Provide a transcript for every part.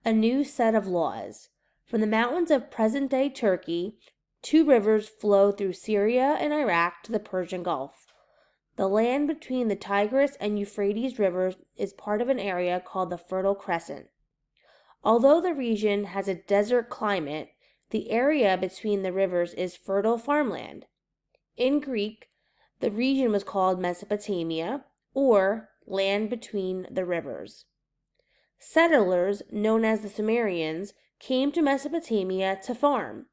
a new set of laws. From the mountains of present-day Turkey, 2 rivers flow through Syria and Iraq to the Persian Gulf. The land between the Tigris and Euphrates rivers is part of an area called the Fertile Crescent. Although the region has a desert climate, the area between the rivers is fertile farmland. In Greek, the region was called Mesopotamia, or land between the rivers. Settlers, known as the Sumerians, came to Mesopotamia to farm.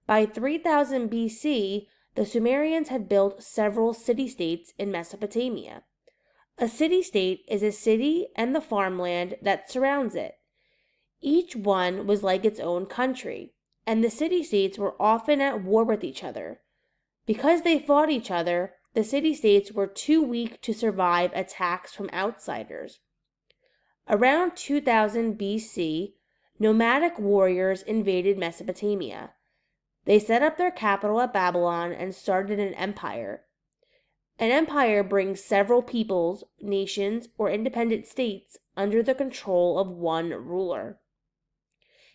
By 3000 BC, the Sumerians had built several city-states in Mesopotamia. A city-state is a city and the farmland that surrounds it. Each one was like its own country, and the city-states were often at war with each other. Because they fought each other, the city-states were too weak to survive attacks from outsiders. Around 2000 BC, nomadic warriors invaded Mesopotamia. They set up their capital at Babylon and started an empire. An empire brings several peoples, nations, or independent states under the control of one ruler.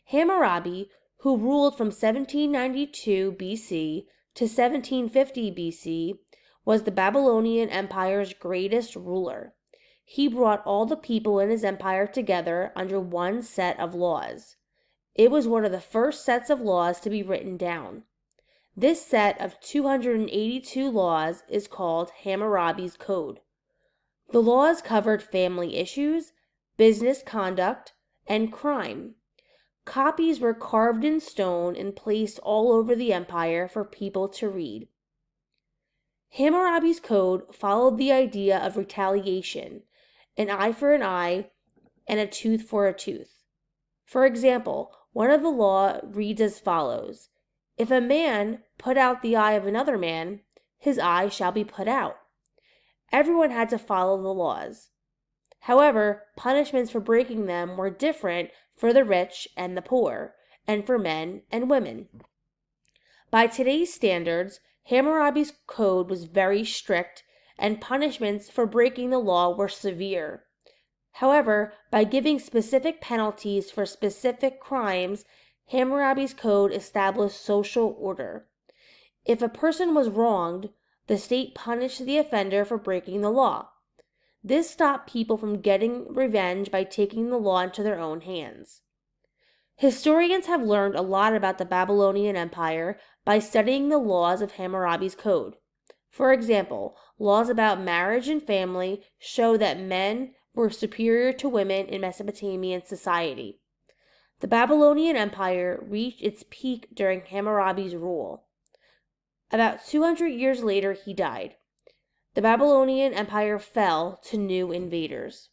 Hammurabi, who ruled from 1792 BC to 1750 BC, was the Babylonian Empire's greatest ruler. He brought all the people in his empire together under one set of laws. It was one of the first sets of laws to be written down. This set of 282 laws is called Hammurabi's Code. The laws covered family issues, business conduct, and crime. Copies were carved in stone and placed all over the empire for people to read. Hammurabi's Code followed the idea of retaliation, an eye for an eye and a tooth for a tooth. For example, one of the law reads as follows: If a man put out the eye of another man, his eye shall be put out. Everyone had to follow the laws. However, punishments for breaking them were different for the rich and the poor, and for men and women. By today's standards, Hammurabi's Code was very strict, and punishments for breaking the law were severe. However, by giving specific penalties for specific crimes, Hammurabi's Code established social order. If a person was wronged, the state punished the offender for breaking the law. This stopped people from getting revenge by taking the law into their own hands. Historians have learned a lot about the Babylonian Empire by studying the laws of Hammurabi's Code. For example, laws about marriage and family show that men were superior to women in Mesopotamian society. The Babylonian Empire reached its peak during Hammurabi's rule. About 200 years later, he died. The Babylonian Empire fell to new invaders.